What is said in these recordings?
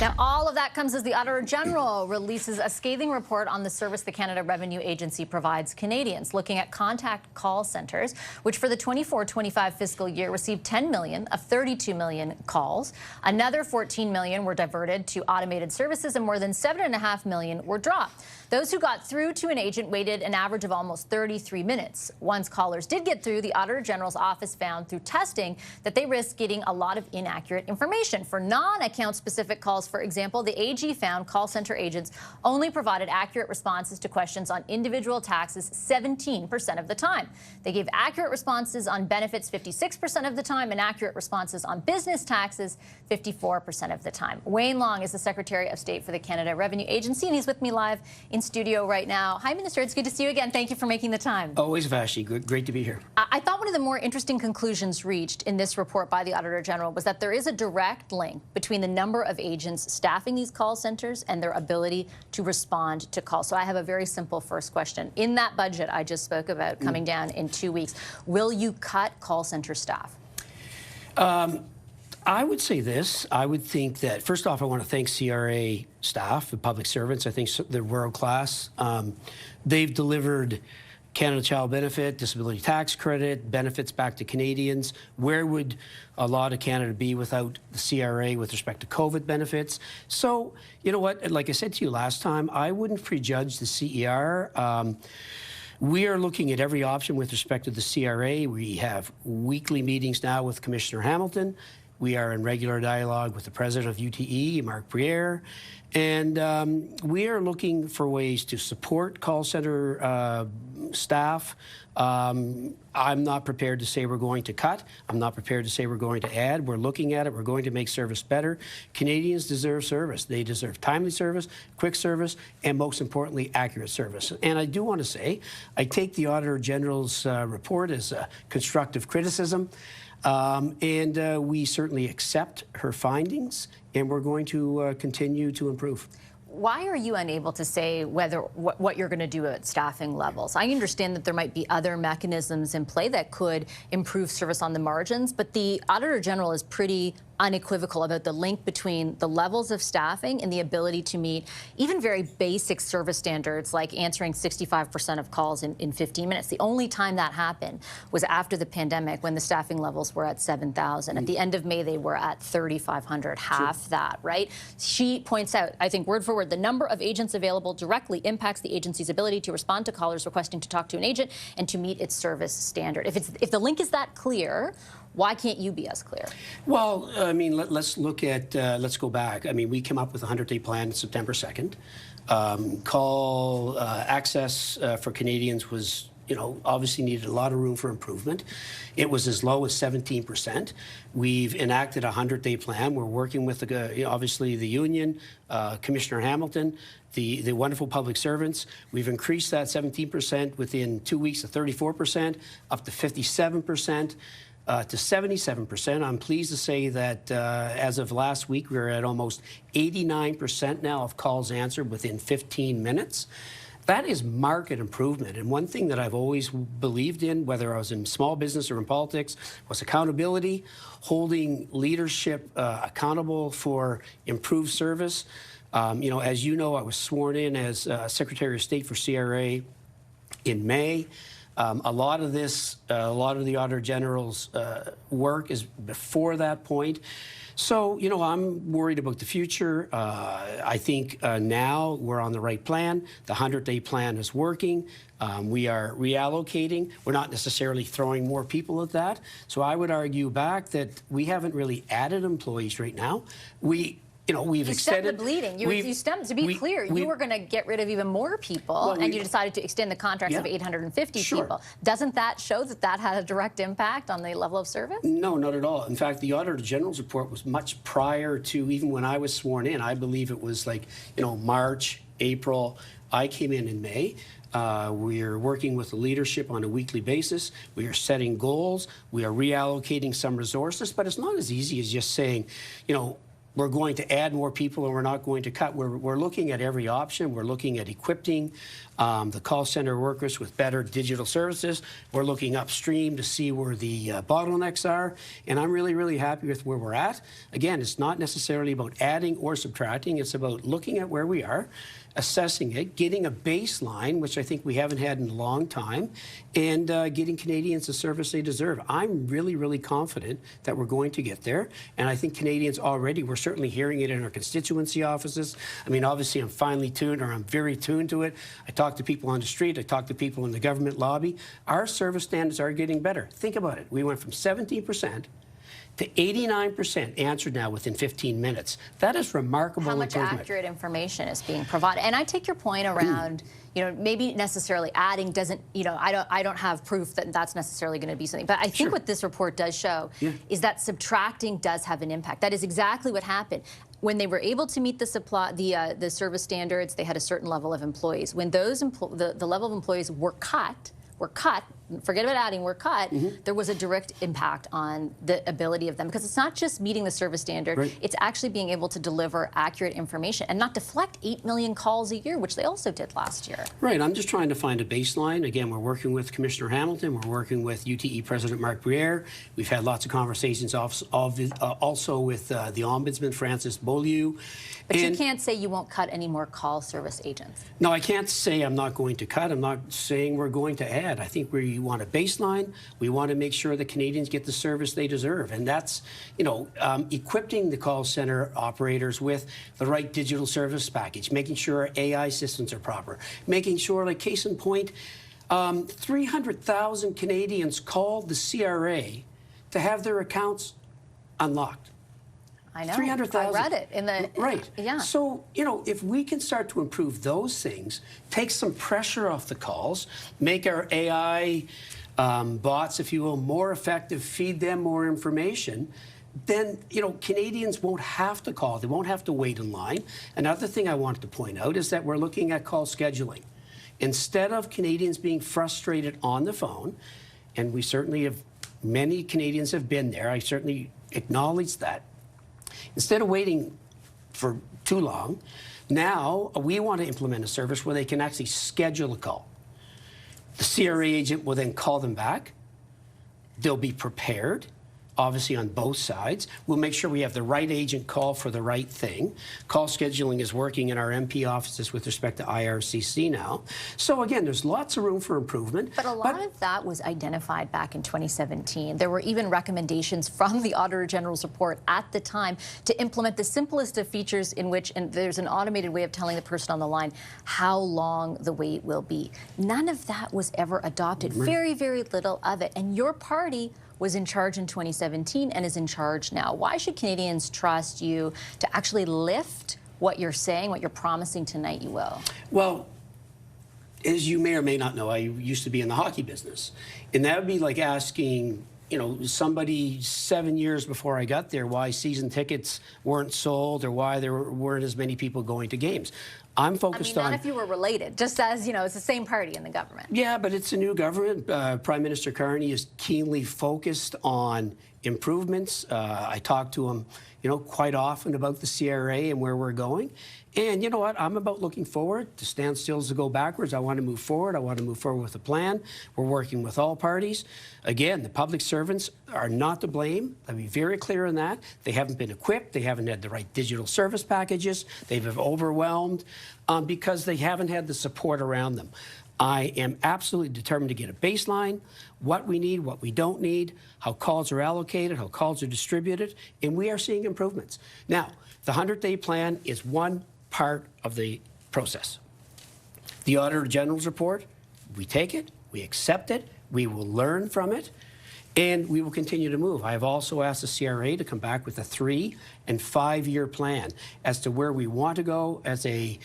Now, all of that comes as the Auditor General releases a scathing report on the service the Canada Revenue Agency provides Canadians, looking at contact call centres, which for the 24-25 fiscal year received 10 million of 32 million calls. Another 14 million were diverted to automated services, and more than 7.5 million were dropped. Those who got through to an agent waited an average of almost 33 minutes. Once callers did get through, the Auditor General's office found through testing that they risked getting a lot of inaccurate information. For non-account specific calls, for example, the AG found call center agents only provided accurate responses to questions on individual taxes 17% of the time. They gave accurate responses on benefits 56% of the time and accurate responses on business taxes 54% of the time. Wayne Long is the Secretary of State for the Canada Revenue Agency, and he's with me live in studio right now. Hi, Minister. It's good to see you again. Thank you for making the time. Always, Vashti. Great to be here. I thought one of the more interesting conclusions reached in this report by the Auditor General was that there is a direct link between the number of agents staffing these call centers and their ability to respond to calls. So I have a very simple first question. In that budget I just spoke about coming down in 2 weeks, will you cut call center staff? I would say this. I would think that, first off, I want to thank CRA staff, the public servants. I think they're world class. They've delivered Canada Child Benefit, Disability Tax Credit, benefits back to Canadians. Where would a lot of Canada be without the CRA with respect to COVID benefits? So, you know what, like I said to you last time, I wouldn't prejudge the CER. We are looking at every option with respect to the CRA. We have weekly meetings now with Commissioner Hamilton. We are in regular dialogue with the president of UTE, Marc Briere, and we are looking for ways to support call center staff. I'm not prepared to say we're going to cut. I'm not prepared to say we're going to add. We're looking at it. We're going to make service better. Canadians deserve service. They deserve timely service, quick service, and most importantly, accurate service. And I do want to say, I take the Auditor General's report as a constructive criticism. And we certainly accept her findings, and we're going to continue to improve. Why are you unable to say what you're going to do at staffing levels? I understand that there might be other mechanisms in play that could improve service on the margins, but the Auditor General is pretty unequivocal about the link between the levels of staffing and the ability to meet even very basic service standards like answering 65% of calls in 15 minutes. The only time that happened was after the pandemic when the staffing levels were at 7,000. At the end of May, they were at 3,500, half that, right? She points out, I think word for word, the number of agents available directly impacts the agency's ability to respond to callers requesting to talk to an agent and to meet its service standard. If the link is that clear, why can't you be as clear? Well, I mean, let's look at, let's go back. I mean, we came up with a 100-day plan on September 2nd. Call access for Canadians was, you know, obviously needed a lot of room for improvement. It was as low as 17%. We've enacted a 100-day plan. We're working with, obviously, the union, Commissioner Hamilton, the wonderful public servants. We've increased that 17% within 2 weeks to 34%, up to 57%. To 77%. I'm pleased to say that as of last week, we're at almost 89% now of calls answered within 15 minutes. That is market improvement. And one thing that I've always believed in, whether I was in small business or in politics, was accountability, holding leadership accountable for improved service. You know, as you know, I was sworn in as Secretary of State for CRA in May. A lot of the Auditor General's work is before that point. So, you know, I'm worried about the future. I think now we're on the right plan. The 100-day plan is working. We are reallocating. We're not necessarily throwing more people at that. So I would argue back that we haven't really added employees right now. You know, we've extended the bleeding. You stemmed, to be clear, you were going to get rid of even more people, and you decided to extend the contracts of 850 people. Doesn't that show that that had a direct impact on the level of service? No, not at all. In fact, the Auditor General's report was much prior to even when I was sworn in. I believe it was like, you know, March, April. I came in May. We are working with the leadership on a weekly basis. We are setting goals. We are reallocating some resources, but it's not as easy as just saying, you know, we're going to add more people and we're not going to cut. We're looking at every option. We're looking at equipping the call center workers with better digital services. We're looking upstream to see where the bottlenecks are. And I'm really, really happy with where we're at. Again, it's not necessarily about adding or subtracting. It's about looking at where we are, assessing it, getting a baseline, which I think we haven't had in a long time, and getting Canadians the service they deserve. I'm really, really confident that we're going to get there. And I think Canadians already, we're certainly hearing it in our constituency offices. I mean, obviously, I'm finely tuned, or I'm very tuned to it. I talk to people on the street. I talk to people in the government lobby. Our service standards are getting better. Think about it. We went from 17% to 89% answered now within 15 minutes. That is remarkable improvement. How much accurate information is being provided? And I take your point around, you know, maybe necessarily adding doesn't, you know, I don't have proof that that's necessarily going to be something. But I think what this report does show is that subtracting does have an impact. That is exactly what happened. When they were able to meet the service standards, they had a certain level of employees. When those the level of employees were cut, forget about adding, were cut, there was a direct impact on the ability of them, because it's not just meeting the service standard, it's actually being able to deliver accurate information and not deflect 8 million calls a year, which they also did last year. Right, I'm just trying to find a baseline. Again, we're working with Commissioner Hamilton, we're working with UTE President Marc Briere, we've had lots of conversations also with the Ombudsman, Francis Beaulieu. But you can't say you won't cut any more call service agents. No, I can't say I'm not going to cut. I'm not saying we're going to add. I think we want a baseline. We want to make sure that Canadians get the service they deserve. And that's, you know, equipping the call center operators with the right digital service package, making sure our AI systems are proper, making sure, like case in point, 300,000 Canadians called the CRA to have their accounts unlocked. I know. 300,000. I read it in the Yeah. So, you know, if we can start to improve those things, take some pressure off the calls, make our AI bots, if you will, more effective, feed them more information, then, you know, Canadians won't have to call. They won't have to wait in line. Another thing I wanted to point out is that we're looking at call scheduling. Instead of Canadians being frustrated on the phone, and we certainly have, many Canadians have been there, I certainly acknowledge that. Instead of waiting for too long, now we want to implement a service where they can actually schedule a call. The CRA agent will then call them back. They'll be prepared, obviously on both sides. We'll make sure we have the right agent call for the right thing. Call scheduling is working in our MP offices with respect to IRCC now. So again, there's lots of room for improvement. But a lot of that was identified back in 2017. There were even recommendations from the Auditor General's report at the time to implement the simplest of features in which, and there's an automated way of telling the person on the line how long the wait will be. None of that was ever adopted. Very, very little of it. And your party was in charge in 2017 and is in charge now. Why should Canadians trust you to actually lift what you're saying, what you're promising tonight you will? Well, as you may or may not know, I used to be in the hockey business. And that would be like asking, you know, somebody 7 years before I got there why season tickets weren't sold or why there weren't as many people going to games. I'm focused on... not if you were related, just as, you know, it's the same party in the government. Yeah, but it's a new government. Prime Minister Carney is keenly focused on improvements. I talk to him, you know, quite often about the CRA and where we're going. And you know what? I'm about looking forward. To stand still is to go backwards. I want to move forward. I want to move forward with a plan. We're working with all parties. Again, the public servants are not to blame. Let me be very clear on that. They haven't been equipped. They haven't had the right digital service packages. They've been overwhelmed because they haven't had the support around them. I am absolutely determined to get a baseline, what we need, what we don't need, how calls are allocated, how calls are distributed, and we are seeing improvements. Now, the 100-day plan is one part of the process. The Auditor General's report, we take it, we accept it, we will learn from it, and we will continue to move. I have also asked the CRA to come back with a 3- and 5-year plan as to where we want to go as a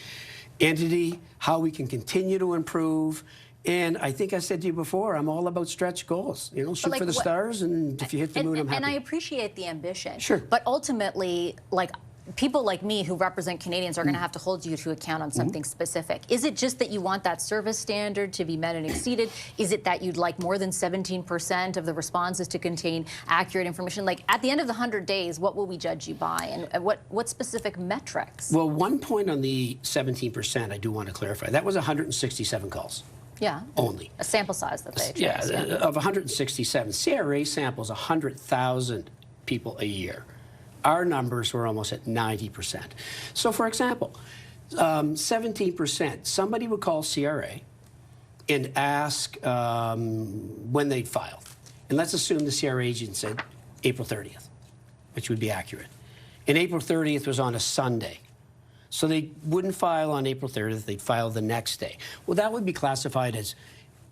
entity, how we can continue to improve. And I think I said to you before, I'm all about stretch goals. You know, shoot for the stars, and if you hit the moon, I'm happy. And I appreciate the ambition. Sure. But ultimately, like, people like me who represent Canadians are going to have to hold you to account on something specific. Is it just that you want that service standard to be met and exceeded? Is it that you'd like more than 17% of the responses to contain accurate information? Like, at the end of the 100 days, what will we judge you by, and what specific metrics? Well, one point on the 17%, I do want to clarify. That was 167 calls. Yeah. Only. A sample size that they chose. Yeah, of 167. CRA samples 100,000 people a year. Our numbers were almost at 90%. So, for example, 17%, somebody would call CRA and ask when they'd filed. And let's assume the CRA agent said April 30th, which would be accurate. And April 30th was on a Sunday. So they wouldn't file on April 30th, they'd file the next day. Well, that would be classified as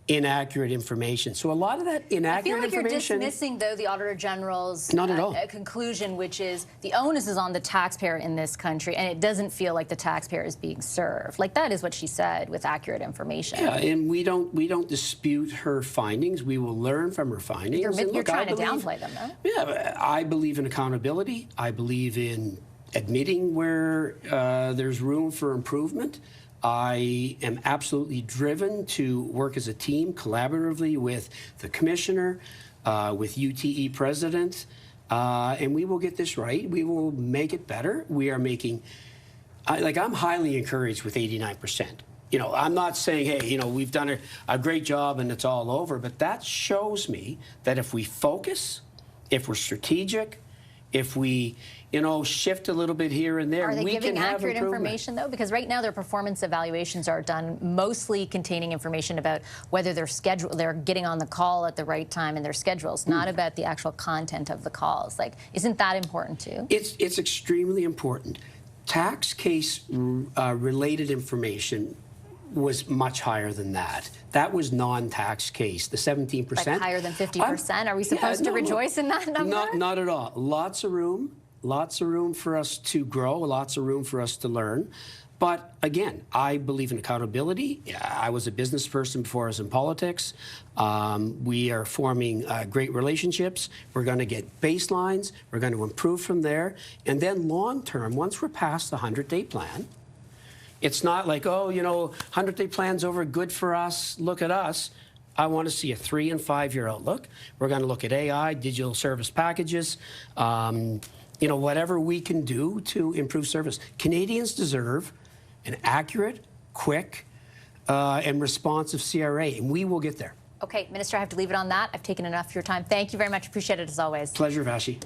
inaccurate information. So a lot of that inaccurate information... I feel like you're dismissing, though, the Auditor General's not at all. Conclusion, which is the onus is on the taxpayer in this country, and it doesn't feel like the taxpayer is being served. Like, that is what she said with accurate information. Yeah, and we don't dispute her findings. We will learn from her findings. You're trying to downplay them, though. Yeah, I believe in accountability. I believe in admitting where there's room for improvement. I am absolutely driven to work as a team collaboratively with the Commissioner, with UTE President, and we will get this right. We will make it better. We are making, I'm highly encouraged with 89%. You know, I'm not saying, hey, you know, we've done a great job and it's all over, but that shows me that if we focus, if we're strategic, if we, you know, shift a little bit here and there, we can have improvement. Are they giving accurate information, though? Because right now their performance evaluations are done mostly containing information about whether they're getting on the call at the right time in their schedules, not about the actual content of the calls. Like, isn't that important, too? It's extremely important. Tax case related information was much higher than that. That was non-tax case. The 17%. Like higher than 50%? Are we supposed to rejoice in that number? Not at all. Lots of room for us to grow, lots of room for us to learn. But again, I believe in accountability. I was a business person before I was in politics. We are forming great relationships. We're going to get baselines. We're going to improve from there. And then long term, once we're past the 100-day plan, it's not like, oh, you know, 100-day plan's over, good for us, look at us. I want to see a 3- and 5-year outlook. We're going to look at AI, digital service packages, you know, whatever we can do to improve service. Canadians deserve an accurate, quick, and responsive CRA, and we will get there. Okay, Minister, I have to leave it on that. I've taken enough of your time. Thank you very much. Appreciate it, as always. Pleasure, Vashi.